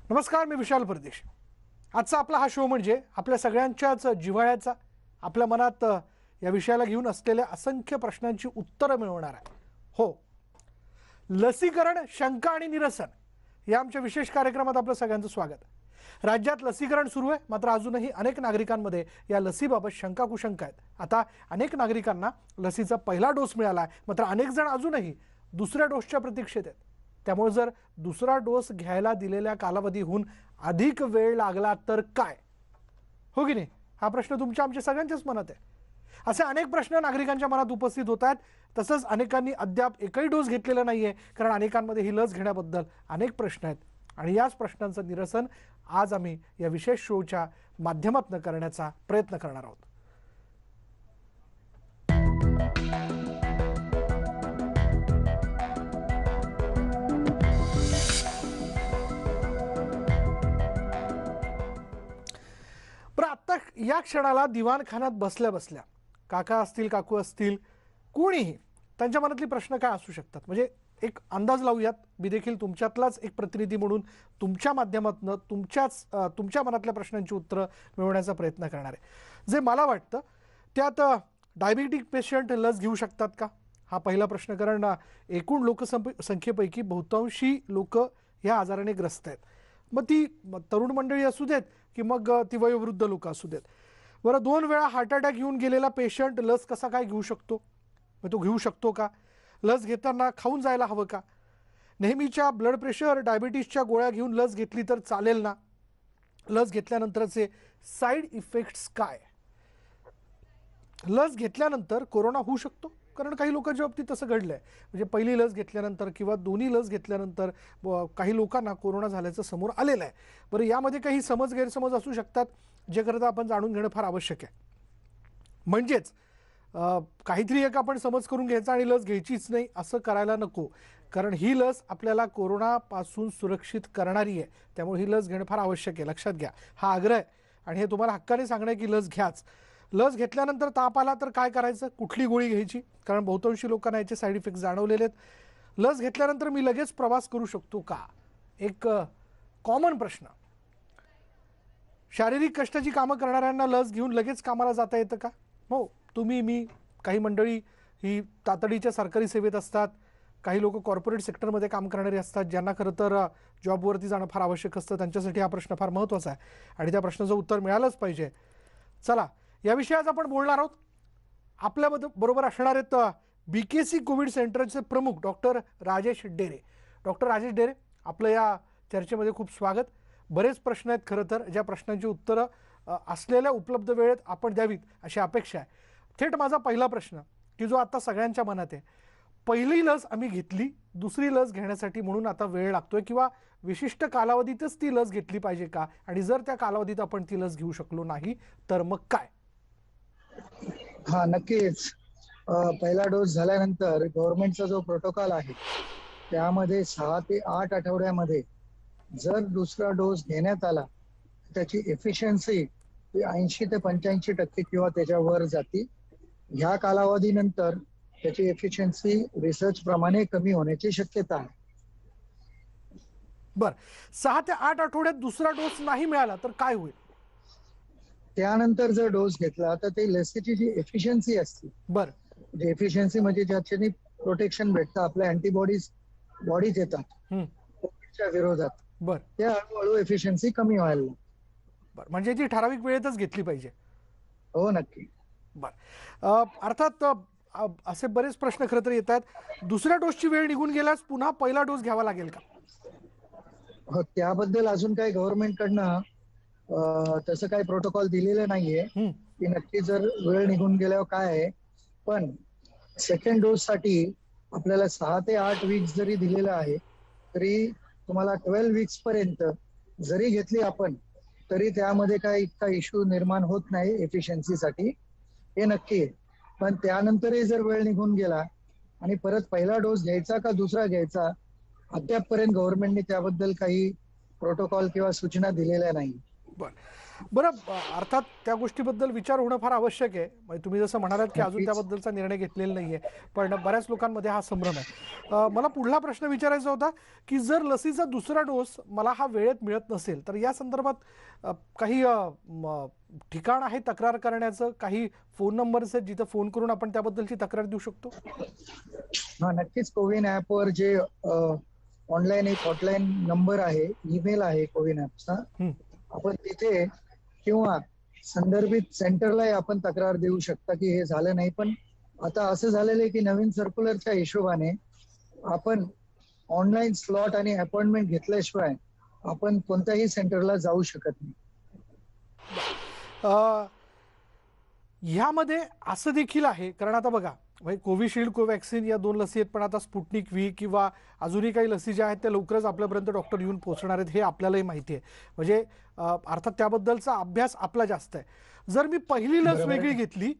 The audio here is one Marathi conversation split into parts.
नमस्कार, मी विशाल परदेश। आजचा आपला हा शो म्हणजे आपल्या सगळ्यांच्याच जिव्हाळ्याचा, आपल्या मनात या विषयाला घेऊन असलेल्या असंख्य प्रश्नांची उत्तरं मिळवणार आहे। हो, लसीकरण, शंका आणि निरसन या आमच्या विशेष कार्यक्रमात आपलं सगळ्यांचं स्वागत। राज्यात लसीकरण सुरू आहे, मात्र अजूनही अनेक नागरिकांमध्ये या लसीबाबत शंका कुशंका आहेत। आता अनेक नागरिकांना लसीचा पहिला डोस मिळाला आहे, मात्र अनेक जण अजूनही दुसऱ्या डोसच्या प्रतीक्षेत आहेत। त्यामुळे जर दुसरा डोस घ्यायला दिलेल्या कालावधीहून अधिक वेळ लागला तर काय, हो की नाही? हा प्रश्न तुमच्या आमच्या सगळ्यांच्याच मनात आहे। असे अनेक प्रश्न नागरिकांच्या मनात उपस्थित होत आहेत। तसंच अनेकांनी अद्याप एकही डोस घेतलेला नाहीये, कारण अनेकांमध्ये ही लस घेण्याबद्दल अनेक प्रश्न आहेत आणि याच प्रश्नांचं निरसन आज आम्ही या विशेष शोच्या माध्यमातून करण्याचा प्रयत्न करणार आहोत। पण आता या क्षणाला दिवाणखान्यात बसल्या बसल्या काका असतील, काकू असतील, कोणीही त्यांच्या मनातली प्रश्न काय असू शकतात, म्हणजे एक अंदाज लावूयात। मी देखील तुमच्यातलाच एक प्रतिनिधी म्हणून तुमच्या माध्यमातून तुमच्या मनातल्या प्रश्नांची उत्तरं मिळवण्याचा प्रयत्न करणार आहे। जे मला वाटतं त्यात डायबिटिक पेशंट लस घेऊ शकतात का, हा पहिला प्रश्न। कारण एकूण लोकसंख्येपैकी बहुतांशी लोक ह्या आजाराने ग्रस्त आहेत। मग ती तरुण मंडळी असू देत की मग ती वयोवृद्ध लोक असू देत। बरं, 2 वेळा हार्ट अटॅक येऊन गेलेला पेशंट लस कसा काय घेऊ शकतो, मग तो घेऊ शकतो का? लस घेताना खाऊन जायला हवं का? नेहमीच्या ब्लड प्रेशर, डायबिटीसच्या गोळ्या घेऊन लस घेतली तर चालेल ना? लस घेतल्यानंतरचे साईड इफेक्ट्स काय? लस घेतल्यानंतर कोरोना होऊ शकतो? कारण काही लोकांच्या बाबतीत तसं घडलंय, म्हणजे पहिली लस घेतल्यानंतर किंवा दोन्ही लस घेतल्यानंतर काही लोकांना कोरोना झाल्याचं समोर आलेलं आहे। बरं, यामध्ये काही गैरसमज असू शकतात, जे खरं तर आपण जाणून घेणं फार आवश्यक आहे। म्हणजेच काहीतरी एक आपण समज करून घ्यायचा आणि लस घ्यायचीच नाही असं करायला नको, कारण ही लस आपल्याला कोरोनापासून सुरक्षित करणारी आहे। त्यामुळे ही लस घेणं फार आवश्यक आहे, लक्षात घ्या। हा आग्रह आहे आणि हे तुम्हाला हक्काने सांगणं आहे की लस घ्याच। लस घेतल्यानंतर ताप आला तर काय करायचं, कुठली गोळी घ्यायची, कारण बहुतांशी लोकांना याचे साईड इफेक्ट जाणवलेले आहेत। लस घेतल्यानंतर मी लगेच प्रवास करू शकतो का, एक कॉमन प्रश्न। शारीरिक कष्टाची कामं करणाऱ्यांना लस घेऊन लगेच कामाला जाता येतं का? हो, तुम्ही, मी, काही मंडळी ही तातडीच्या सरकारी सेवेत असतात, काही लोक कॉर्पोरेट सेक्टरमध्ये काम करणारे असतात, ज्यांना खरं तर जॉबवरती जाणं फार आवश्यक असतं। त्यांच्यासाठी हा प्रश्न फार महत्त्वाचा आहे आणि त्या प्रश्नाचं उत्तर मिळालंच पाहिजे। चला, याविषयी आज आपण बोलणार आहोत। आपल्या बरोबर असणार आहेत BKC कोविड सेंटरचे प्रमुख डॉक्टर राजेश डेरे। डॉक्टर राजेश डेरे, आपलं या चर्चेमध्ये खूप स्वागत। बरेच प्रश्न आहेत खरं तर, ज्या प्रश्नांची उत्तरं असलेल्या उपलब्ध वेळेत आपण द्यावीत अशी अपेक्षा आहे। थेट माझा पहिला प्रश्न, की जो आता सगळ्यांच्या मनात आहे, पहिली लस आम्ही घेतली, दुसरी लस घेण्यासाठी म्हणून आता वेळ लागतोय किंवा विशिष्ट कालावधीतच ती लस घेतली पाहिजे का, आणि जर त्या कालावधीत आपण ती लस घेऊ शकलो नाही तर मग काय? हा, नक्कीच। पहिला डोस झाल्यानंतर गव्हर्नमेंटचा जो प्रोटोकॉल आहे त्यामध्ये 6 ते 8 आठवड्यामध्ये जर दुसरा डोस घेण्यात आला, त्याची एफिशियन्सी 80 ते 85% किंवा त्याच्यावर जाते। ह्या कालावधीनंतर त्याची एफिशियन्सी रिसर्च प्रमाणे कमी होण्याची शक्यता आहे। बर, 6 ते 8 आठवड्यात दुसरा डोस नाही मिळाला तर काय होईल? त्यानंतर जर डोस घेतला तर ते लसीची जी एफिशियन्सी असते, बर, एफिशियन्सी म्हणजे ज्याच्याने प्रोटेक्शन भेटतं, आपल्या अँटीबॉडीज बॉडीत येतात कोविडच्या विरोधात, बर, त्या हळूहळू एफिशियन्सी कमी व्हायला लागते। बर, म्हणजे ती ठराविक वेळेतच घेतली पाहिजे? हो, नक्की। बर, अर्थात असे बरेच प्रश्न खरं तर येतात, दुसऱ्या डोसची वेळ निघून गेल्यास पुन्हा पहिला डोस घ्यावा लागेल का? हो, त्याबद्दल अजून काही गव्हर्नमेंटकडनं तसं काही प्रोटोकॉल दिलेलं नाहीये की नक्की जर वेळ निघून गेल्यावर काय आहे। पण सेकंड डोस साठी आपल्याला 6 ते 8 वीक्स जरी दिलेलं आहे, तरी तुम्हाला 12 वीक्स पर्यंत जरी घेतली आपण, तरी त्यामध्ये काही इतका इश्यू निर्माण होत नाही एफिशियन्सीसाठी, हे नक्की आहे। पण त्यानंतरही जर वेळ निघून गेला आणि परत पहिला डोस घ्यायचा का दुसरा घ्यायचा, अद्यापपर्यंत गव्हर्नमेंटने त्याबद्दल काही प्रोटोकॉल किंवा सूचना दिलेल्या नाही। बर, बरं, अर्थात त्या गोष्टीबद्दल विचार होणं फार आवश्यक आहे. म्हणजे तुम्ही जसं म्हणालात की अजून नक्कीच. त्याबद्दलचा निर्णय घेतलेला नाहीये, पण बऱ्याच लोकांमध्ये हा संभ्रम आहे. मला पुढला प्रश्न विचारायचा होता की जर लसीचा दुसरा डोस मला हा वेळेत मिळत नसेल, तर या संदर्भात काही ठिकाण आहे तक्रार करण्याचं, काही फोन नंबर्स आहेत जिथं फोन करून आपण त्याबद्दलची तक्रार देऊ शकतो? हा, नक्कीच. कोविन ऍपवर जे ऑनलाईन एक हॉटलाईन नंबर आहे, ईमेल आहे कोविन ऍपचा, हं. आपण तिथे किंवा संदर्भित सेंटरलाही आपण तक्रार देऊ शकता की हे झालं नाही. पण आता असं झालेलं आहे की नवीन सर्क्युलरच्या हिशोबाने आपण ऑनलाईन स्लॉट आणि अपॉइंटमेंट घेतल्याशिवाय आपण कोणत्याही सेंटरला जाऊ शकत नाही. अ, ह्यामध्ये असं देखील आहे, कारण आता बघा, म्हणजे कोविशिल्ड, कोवॅक्सिन या 2 लसी आहेत, पण आता स्पुटनिक व्ही किंवा अजूनही काही लसी ज्या आहेत त्या लवकरच आपल्यापर्यंत डॉक्टर येऊन पोहोचणार आहेत, हे आपल्यालाही माहिती आहे. म्हणजे अर्थात त्याबद्दलचा अभ्यास आपला जास्त आहे. जर मी पहिली लस बरोबर वेगळी आहे. घेतली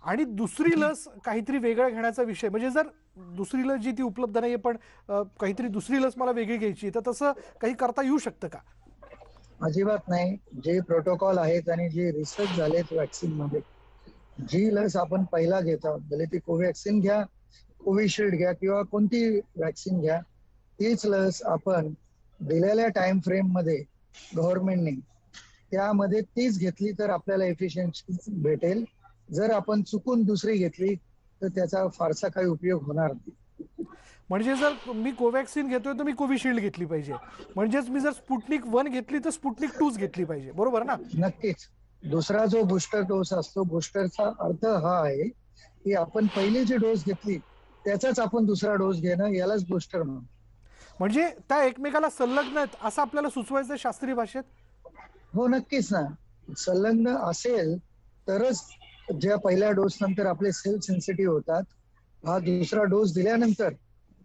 आणि दुसरी लस काहीतरी वेगळं घेण्याचा विषय, म्हणजे जर दुसरी लस जी ती उपलब्ध नाहीये, पण काहीतरी दुसरी लस मला वेगळी घ्यायची, तर तसं काही करता येऊ शकतं का? अजिबात नाही. जे प्रोटोकॉल आहेत आणि जे रिसर्च झालेत वॅक्सिन मध्ये, जी लस आपण पहिला घेत आहोत, भले ती कोवॅक्सिन घ्या, कोविशिल्ड घ्या किंवा कोणती वॅक्सिन घ्या, तीच लस आपण दिलेल्या टाइम फ्रेम मध्ये गव्हर्नमेंटने त्यामध्ये तीच घेतली तर आपल्याला एफिशियन्सी भेटेल. जर आपण चुकून दुसरी घेतली तर त्याचा फारसा काही उपयोग होणार नाही. म्हणजे जर मी कोवॅक्सिन घेतोय तर मी कोविशिल्ड घेतली पाहिजे. म्हणजेच मी जर स्पुटनिक 1 घेतली तर स्पुटनिक 2च घेतली पाहिजे. बरोबर ना? नक्कीच. दुसरा जो बूस्टर डोस असतो, बूस्टरचा अर्थ हा आहे की आपण पहिली जी डोस घेतली त्याचाच आपण दुसरा डोस घेणं, यालाच बूस्टर म्हणतो. म्हणजे त्या एकमेकाला संलग्न आहेत असं आपल्याला सुचवायचं शास्त्रीय भाषेत? हो, नक्कीच ना. संलग्न असेल तरच ज्या पहिल्या डोस नंतर आपले सेल सेन्सिटिव्ह होतात, हा दुसरा डोस दिल्यानंतर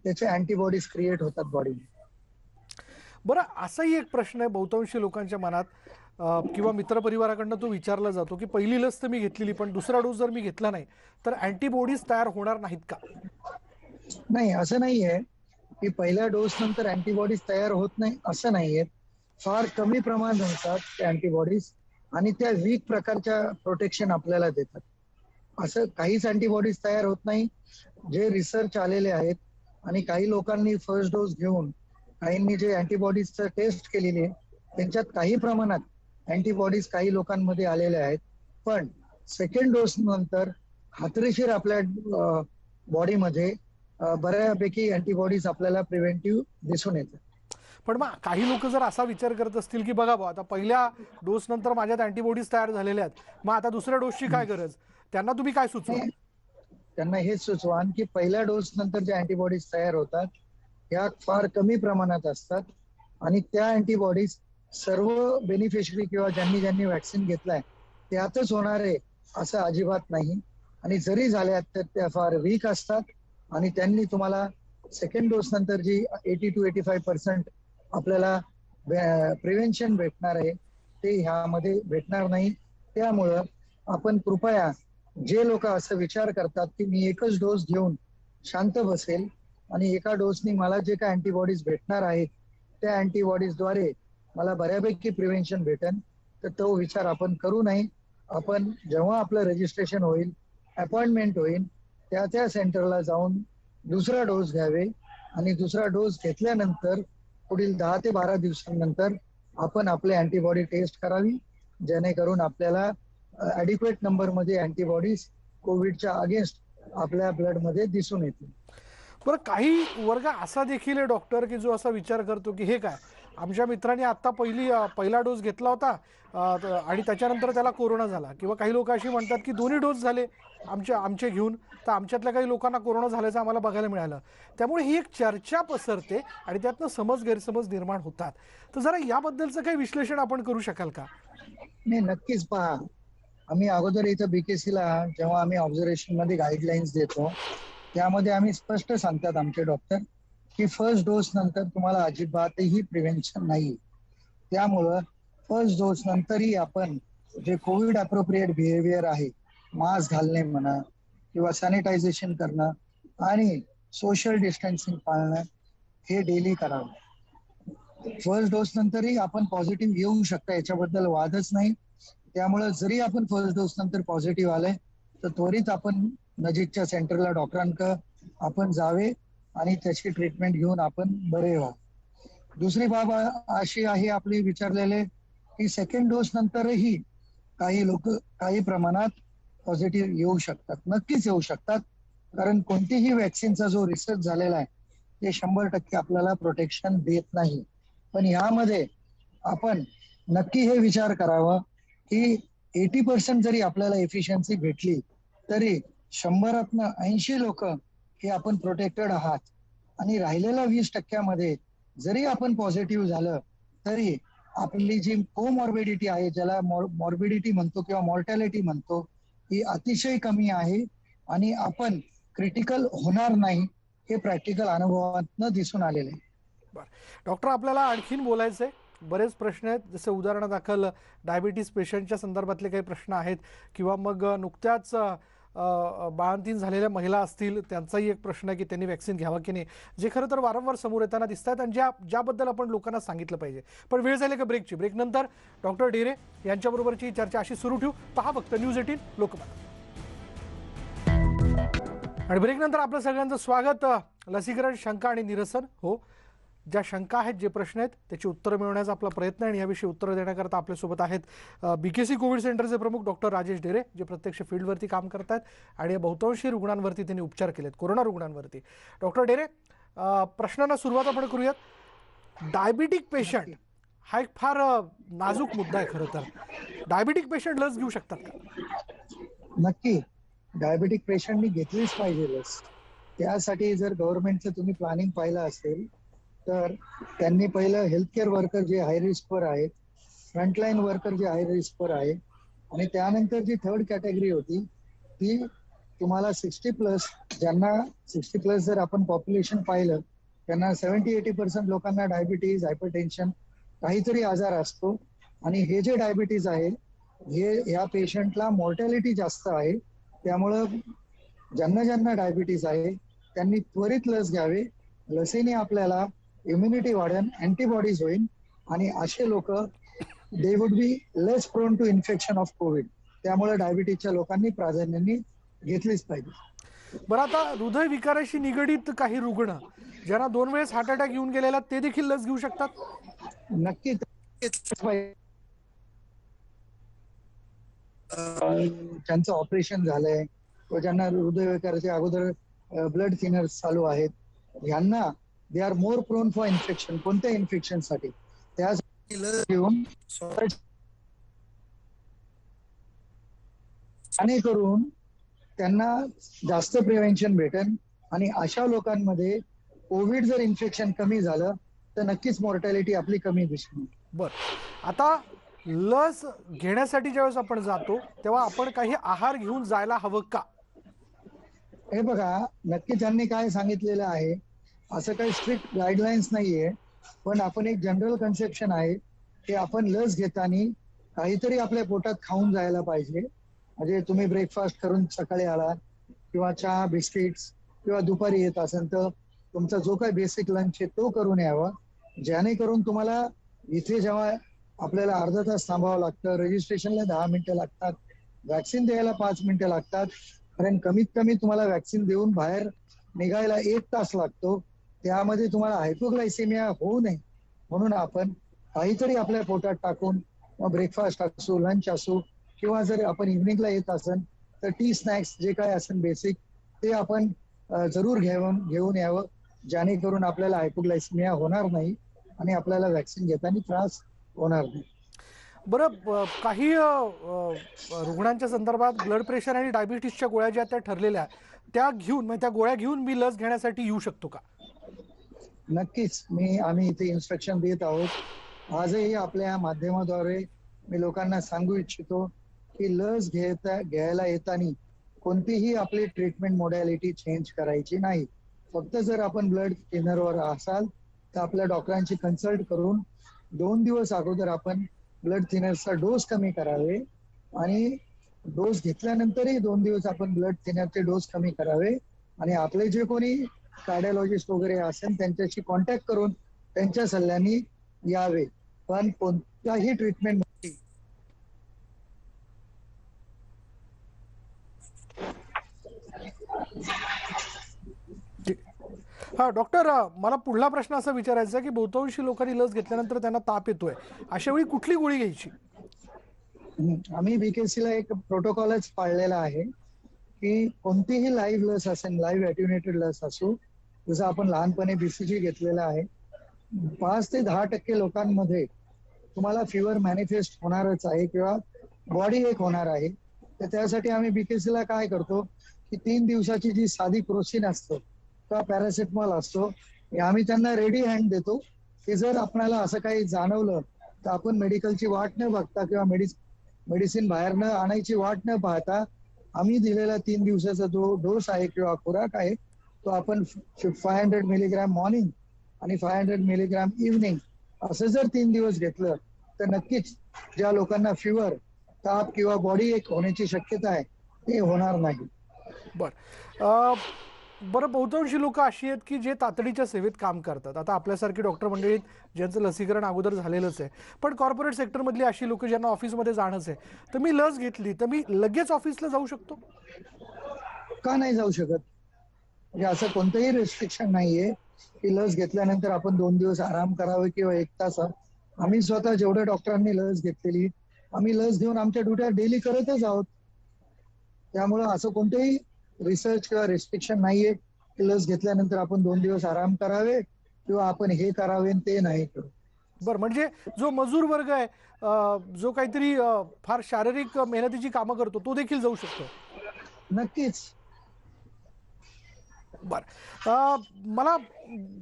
त्याचे अँटीबॉडीज क्रिएट होतात बॉडीमध्ये. बरं, असाही एक प्रश्न आहे बहुतांशी लोकांच्या मनात, किंवा मित्रपरिवाराकडनं तो विचारला जातो की पहिली लस तर मी घेतलेली, पण दुसरा डोस जर मी घेतला नाही तर अँटीबॉडीज तयार होणार नाहीत का? नाही, असं नाहीये की पहिल्या डोस नंतर अँटीबॉडीज तयार होत नाही, असं नाहीये. फार कमी प्रमाणात होतात त्या अँटीबॉडीज आणि त्या वीक प्रकारच्या प्रोटेक्शन आपल्याला देतात. असं काहीच अँटीबॉडीज तयार होत नाही. जे रिसर्च आलेले आहेत आणि काही लोकांनी फर्स्ट डोस घेऊन काहींनी जे अँटीबॉडीजचं टेस्ट केलेली आहे, त्यांच्यात काही प्रमाणात अँटीबॉडीज काही लोकांमध्ये आलेल्या आहेत. पण सेकंड डोस नंतर खात्रीशीर आपल्या बॉडीमध्ये बऱ्यापैकी अँटीबॉडीज आपल्याला प्रिव्हेंटिव्ह दिसून येतात. पण मग काही लोक जर असा विचार करत असतील की बघा बुवा, आता पहिल्या डोस नंतर माझ्यात अँटीबॉडीज तयार झालेल्या आहेत, मग आता दुसऱ्या डोसची काय गरज? त्यांना तुम्ही काय सुचवाल? त्यांना हेच सुचवान की पहिल्या डोस नंतर ज्या अँटीबॉडीज तयार होतात त्या फार कमी प्रमाणात असतात आणि त्या अँटीबॉडीज सर्व बेनिफिशरी किंवा ज्यांनी ज्यांनी व्हॅक्सिन घेतलाय त्यातच होणार आहे असं अजिबात नाही. आणि जरी झाल्या तर त्या फार वीक असतात आणि त्यांनी तुम्हाला सेकंड डोस नंतर जी 80 to 85% आपल्याला प्रिव्हेन्शन भेटणार आहे ते ह्यामध्ये भेटणार नाही. त्यामुळं आपण कृपया, जे लोक असं विचार करतात की मी एकच डोस घेऊन शांत बसेल आणि एका डोसनी मला जे काय अँटीबॉडीज भेटणार आहेत त्या अँटीबॉडीजद्वारे मला बऱ्यापैकी प्रिव्हेन्शन भेटेल, तर तो विचार आपण करू नये. आपण जेव्हा आपलं रजिस्ट्रेशन होईल, अपॉइंटमेंट होईल, त्या त्या सेंटरला जाऊन दुसरा डोस घ्यावे आणि दुसरा डोस घेतल्यानंतर पुढील 10 ते 12 दिवसांनंतर आपण आपले अँटीबॉडी टेस्ट करावी, जेणेकरून आपल्याला ॲडिक्वेट नंबरमध्ये अँटीबॉडीज कोविडच्या अगेन्स्ट आपल्या ब्लडमध्ये दिसून येतील. बरं, काही वर्ग असा देखील आहे डॉक्टर की जो असा विचार करतो की हे काय, आमच्या मित्राने आत्ता पहिला डोस घेतला होता, आणि त्याच्यानंतर त्याला कोरोना झाला, किंवा काही लोक अशी म्हणतात की दोन्ही डोस झाले आमचे घेऊन, तर आमच्यातल्या काही लोकांना कोरोना झाल्याचं आम्हाला बघायला मिळालं. त्यामुळे ही एक चर्चा पसरते आणि त्यातनं गैरसमज निर्माण होतात. तर जरा याबद्दलचं काही विश्लेषण आपण करू शकाल का? नाही, नक्कीच. पहा, आम्ही अगोदर इथं बीकेसीला जेव्हा आम्ही ऑब्झर्वेशन मध्ये गाईडलाईन्स देतो त्यामध्ये आम्ही स्पष्ट सांगतात आमचे डॉक्टर की फर्स्ट डोस नंतर तुम्हाला अजिबातही प्रिव्हेन्शन नाही. त्यामुळं फर्स्ट डोस नंतरही आपण जे कोविड अप्रोप्रिएट बिहेवियर आहे, मास्क घालणे म्हणा किंवा सॅनिटायझेशन करणं आणि सोशल डिस्टन्सिंग पाळणं, हे डेली करावं. फर्स्ट डोस नंतरही आपण पॉझिटिव्ह येऊ शकता, याच्याबद्दल वादच नाही. त्यामुळे जरी आपण फर्स्ट डोस नंतर पॉझिटिव्ह आले तर त्वरित आपण नजीकच्या सेंटरला डॉक्टरांकडे आपण जावे आणि त्याची ट्रीटमेंट घेऊन आपण बरे व्हा. दुसरी बाब अशी आहे आपली विचारलेले की सेकंड डोस नंतरही काही लोक काही प्रमाणात पॉझिटिव्ह येऊ शकतात, नक्कीच येऊ शकतात. कारण कोणतीही वॅक्सिनचा जो रिसर्च झालेला आहे ते 100% आपल्याला प्रोटेक्शन देत नाही. पण यामध्ये आपण नक्की हे विचार करावा की 80% जरी आपल्याला एफिशियन्सी भेटली तरी 100तनं 80 लोक हे आपण प्रोटेक्टेड आहात. आणि राहिलेल्या 20% जरी आपण पॉझिटिव्ह झालं तरी आपली जी कोमॉर्बिडिटी आहे, ज्याला मॉर्बिडिटी म्हणतो किंवा मॉर्टॅलिटी म्हणतो, ही अतिशय कमी आहे आणि आपण क्रिटिकल होणार नाही, हे प्रॅक्टिकल अनुभवातनं दिसून आलेले आहे. बरं डॉक्टर, आपल्याला आणखीन बोलायचंय. बरेच प्रश्न आहेत, जसे उदाहरणादाखल डायबिटीस पेशंटच्या संदर्भातले काही प्रश्न आहेत किंवा मग नुकत्याच बाळंतीण झालेल्या महिला असतील त्यांचाही एक प्रश्न आहे की त्यांनी वॅक्सिन घ्यावं की नाही, जे खरं तर वारंवार समोर येताना दिसत आहेत आणि ज्याबद्दल आपण लोकांना सांगितलं पाहिजे. पण वेळ झाली का ब्रेकची. ब्रेकनंतर डॉक्टर ढेरे यांच्याबरोबरची चर्चा अशी सुरू ठेवू. पहा फक्त न्यूज 18 लोकमत. आणि ब्रेकनंतर आपलं सगळ्यांचं स्वागत. लसीकरण, शंका आणि निरसन. हो, ज्या शंका आहेत, जे प्रश्न आहेत त्याची उत्तरं मिळवण्याचा आपला प्रयत्न आहे आणि याविषयी उत्तरं देण्याकरता आपल्यासोबत आहेत BKC कोविड सेंटरचे प्रमुख डॉक्टर राजेश ढेरे, जे प्रत्यक्ष फील्डवरती काम करत आहेत आणि बहुतांशी रुग्णांवरती त्यांनी उपचार केलेत, कोरोना रुग्णांवरती. डॉक्टर ढेरे, प्रश्नांना सुरुवात आपण करूयात. डायबिटिक पेशंट हा एक फार नाजूक मुद्दा आहे. खरं तर डायबिटिक पेशंट लस घेऊ शकतात का? नक्की डायबिटिक पेशंटनी घेतलीच पाहिजे लस. त्यासाठी जर गव्हर्नमेंटचं तुम्ही प्लॅनिंग पाहिलं असेल तर त्यांनी पहिलं हेल्थकेअर वर्कर जे हाय रिस्कवर आहेत, फ्रंटलाईन वर्कर जे हाय रिस्कवर आहे, आणि त्यानंतर जी थर्ड कॅटेगरी होती ती तुम्हाला 60+, ज्यांना 60+ जर आपण पॉप्युलेशन पाहिलं त्यांना 70-80% लोकांना डायबिटीज, हायपरटेन्शन काहीतरी आजार असतो. आणि हे जे डायबिटीज आहे हे या पेशंटला मॉर्टॅलिटी जास्त आहे. त्यामुळं ज्यांना डायबिटीज आहे त्यांनी त्वरित लस घ्यावे. लसीने आपल्याला इम्युनिटी वाढेल, अँटीबॉडीज होईल आणि असे लोक they would be less prone to infection of COVID. त्यामुळे डायबिटीजच्या लोकांनी प्राधान्याने घेतलीच पाहिजे. बरं, आता हृदयविकाराशी निगडीत काही रुग्ण ज्यांना 2 वेळेस हार्ट अटॅक येऊन गेलेला ते देखील लस घेऊ शकतात? नक्की. त्यांचं ऑपरेशन झालंय व ज्यांना हृदयविकाराचे अगोदर ब्लड थिनर्स चालू आहेत, यांना they are more prone for infection. कोणत्या इन्फेक्शन साठी? त्यासाठी लस घेऊन करून त्यांना जास्त प्रिव्हेन्शन भेटेल आणि अशा लोकांमध्ये कोविड जर इन्फेक्शन कमी झालं तर नक्कीच मॉर्टॅलिटी आपली कमी दिसणार. बरं, आता लस घेण्यासाठी ज्यावेळेस आपण जातो तेव्हा आपण काही आहार घेऊन जायला हवं का? हे बघा, नक्की त्यांनी काय सांगितलेलं आहे, असं काही स्ट्रिक्ट गाईडलाईन्स नाहीये, पण आपण एक जनरल कन्सेप्शन आहे की आपण लस घेताना काहीतरी आपल्या पोटात खाऊन जायला पाहिजे. म्हणजे तुम्ही ब्रेकफास्ट करून सकाळी आला किंवा चहा, बिस्किट्स किंवा दुपारी येत असेल तर तुमचा जो काही बेसिक लंच आहे तो करून यावा. जेणेकरून तुम्हाला इथे जेव्हा आपल्याला अर्धा तास थांबावं लागतं, रजिस्ट्रेशनला 10 मिनिटं लागतात, वॅक्सिन द्यायला 5 मिनिटं लागतात, कारण कमीत कमी तुम्हाला वॅक्सिन देऊन बाहेर निघायला 1 तास लागतो. त्यामध्ये तुम्हाला हायपोग्लायसेमिया होऊ नये म्हणून आपण काहीतरी आपल्या पोटात टाकून, मग ब्रेकफास्ट असो, लंच असो, किंवा जर आपण इव्हनिंगला येत असेल तर टी स्नॅक्स जे काय असेल बेसिक ते आपण जरूर घेऊन यावं, जेणेकरून आपल्याला हायपोग्लायसेमिया होणार नाही आणि आपल्याला वॅक्सिन घेताना त्रास होणार नाही. बरं, काही रुग्णांच्या संदर्भात ब्लड प्रेशर आणि डायबिटीसच्या गोळ्या ज्या त्या ठरलेल्या त्या घेऊन, म्हणजे त्या गोळ्या घेऊन मी लस घेण्यासाठी येऊ शकतो का? नक्कीच. आम्ही इथे इन्स्ट्रक्शन देत आहोत. आजही आपल्या माध्यमाद्वारे मी लोकांना सांगू इच्छितो की लस घ्यायला येताना कोणतीही आपली ट्रीटमेंट मोडॅलिटी चेंज करायची नाही. फक्त जर आपण ब्लड थिनरवर असाल तर आपल्या डॉक्टरांची कन्सल्ट करून 2 दिवस अगोदर आपण ब्लड थिनरचा डोस कमी करावे आणि डोस घेतल्यानंतरही 2 दिवस आपण ब्लड थिनरचे डोस कमी करावे. आणि आपले जे कोणी कार्डिओलॉजिस्ट वगैरे असेल त्यांच्याशी कॉन्टॅक्ट करून त्यांच्या सल्ल्याने यावे. पण कोणत्याही ट्रीटमेंट हा डॉक्टर, मला पुढला प्रश्न असा विचारायचा आहे की बहुतांशी लोकांनी लस घेतल्यानंतर त्यांना ताप येतोय, अशा वेळी कुठली गोळी घ्यायची? आम्ही बीकेसीला एक प्रोटोकॉलच पाळलेला आहे की कोणतीही लाईव्ह लस असेल, लाईव्ह ॲट्युनेटेड लस असो, जसं आपण लहानपणी बीसीजी घेतलेला आहे, 5 ते 10% लोकांमध्ये तुम्हाला फिवर मॅनिफेस्ट होणारच आहे किंवा बॉडी एक होणार आहे. तर त्यासाठी आम्ही बीकेसीला काय करतो की 3 दिवसाची जी साधी क्रोसिन असतो किंवा पॅरासिटामॉल असतो, हे आम्ही त्यांना रेडी हँड देतो की जर आपल्याला असं काही जाणवलं तर आपण मेडिकलची वाट न बघता किंवा मेडिसिन बाहेर न आणायची वाट न पाहता आम्ही दिलेला 3 दिवसाचा जो डोस आहे किंवा खुराक आहे तो आपण 500 मिलीग्रॅम मॉर्निंग आणि 500 मिलीग्रॅम इव्हनिंग असं जर 3 दिवस घेतलं तर नक्कीच ज्या लोकांना फिवर, ताप किंवा बॉडी एक होण्याची शक्यता आहे ते होणार नाही. बरं, बहुतांशी लोक अशी आहेत की जे तातडीच्या सेवेत काम करतात. आता आपल्यासारखी डॉक्टर मंडळीत ज्यांचं लसीकरण अगोदर झालेलंच आहे, पण कॉर्पोरेट सेक्टरमधली अशी लोक ज्यांना ऑफिसमध्ये जाणंच आहे, तर मी लस घेतली तर मी लगेच ऑफिसला जाऊ शकतो? का नाही जाऊ शकत? म्हणजे असं कोणतंही रेस्ट्रिक्शन नाहीये की लस घेतल्यानंतर आपण 2 दिवस आराम करावे किंवा 1 तास. आम्ही स्वतः जेवढ्या डॉक्टरांनी लस घेतलेली, आम्ही लस घेऊन आमच्या ड्युट्या डेली करतच आहोत. त्यामुळं असं कोणतेही रिसर्च किंवा रेस्ट्रिक्शन नाहीये की लस घेतल्यानंतर आपण 2 दिवस आराम करावे किंवा आपण हे करावे ते नाही करू. बरं, म्हणजे जो मजूर वर्ग आहे, जो काहीतरी फार शारीरिक मेहनतीची कामं करतो, तो देखील जाऊ शकतो? नक्कीच. बरं, मला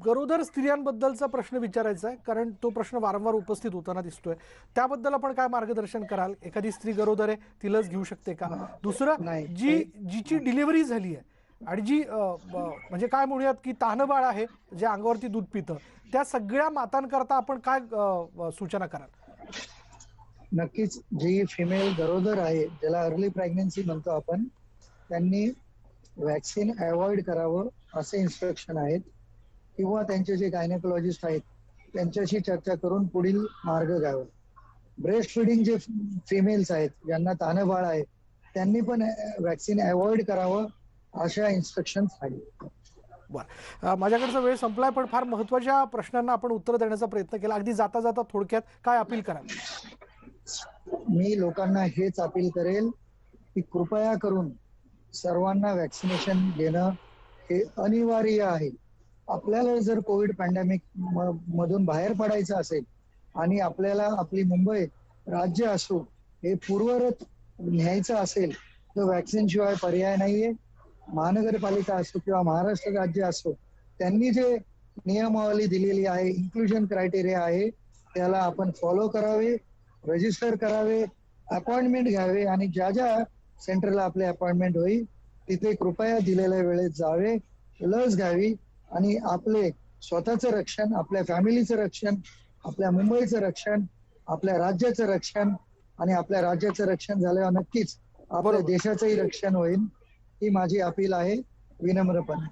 गरोदर स्त्रियांबद्दलचा प्रश्न विचारायचा आहे, कारण तो प्रश्न वारंवार उपस्थित होताना दिसतोय. त्याबद्दल आपण काय मार्गदर्शन कराल? एखादी स्त्री गरोदर आहे, ती लस घेऊ शकते का? दुसरं, नाही. जिची डिलिव्हरी झाली आहे आणि जी म्हणजे काय म्हणूयात की तान्हबाळ आहे, जे अंगावरती दूध पितं, त्या सगळ्या मातांकरता आपण काय सूचना कराल? नक्कीच जी फिमेल गरोदर आहे, ज्याला अर्ली प्रेग्नन्सी म्हणतो आपण, त्यांनी व्हॅक्सिन अवॉइड करावं असे इन्स्ट्रक्शन आहेत किंवा त्यांचे जे गायनेकोलॉजिस्ट आहेत त्यांच्याशी चर्चा करून पुढील मार्ग घ्यावा. ब्रेस्ट फिडिंग जे फिमेल्स आहेत, ज्यांना तान्हबाळ आहे, त्यांनी पण व्हॅक्सिन अवॉइड करावं अशा इन्स्ट्रक्शन्स आहेत. बरं, माझ्याकडचा वेळ संपलाय, पण फार महत्त्वाच्या प्रश्नांना आपण उत्तर देण्याचा प्रयत्न केला. अगदी जाता जाता थोडक्यात काय अपील कराल? मी लोकांना हेच अपील करेल की कृपया करून सर्वांना वॅक्सिनेशन घेणं हे अनिवार्य आहे. आपल्याला जर कोविड पॅन्डेमिक मधून बाहेर पडायचं असेल आणि आपल्याला आपली मुंबई राज्य असो हे पूर्वरत न्यायचं असेल तर वॅक्सिन शिवाय पर्याय नाहीये. महानगरपालिका असो किंवा महाराष्ट्र राज्य असो, त्यांनी जे नियमावली दिलेली आहे, इन्क्लुजन क्रायटेरिया आहे, त्याला आपण फॉलो करावे, रजिस्टर करावे, अपॉइंटमेंट घ्यावे आणि ज्या ज्या सेंटरला आपले अपॉइंटमेंट होईल तिथे कृपया दिलेल्या वेळेत जावे, लस घ्यावी आणि आपले स्वतःचं रक्षण, आपल्या फॅमिलीचं रक्षण, आपल्या मुंबईचं रक्षण, आपल्या राज्याचं रक्षण आणि आपल्या राज्याचं रक्षण झाल्यावर नक्कीच आपल्या देशाचंही रक्षण होईल. ही माझी अपील आहे विनम्रपणे.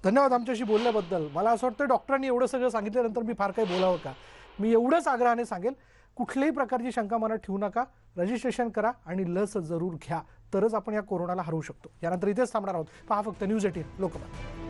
धन्यवाद आमच्याशी बोलल्याबद्दल. मला असं वाटतं डॉक्टरांनी एवढं सगळं सांगितल्यानंतर मी फार काही बोलावं का? मी एवढंच आग्रहाने सांगेल, कुठल्याही प्रकारची शंका मनात ठेवू नका, रजिस्ट्रेशन करा आणि लस जरूर घ्या, तरच आपण या कोरोनाला हरवू शकतो. यानंतर इथेच थांबणार आहोत. पहा फक्त न्यूज 18 लोकमत.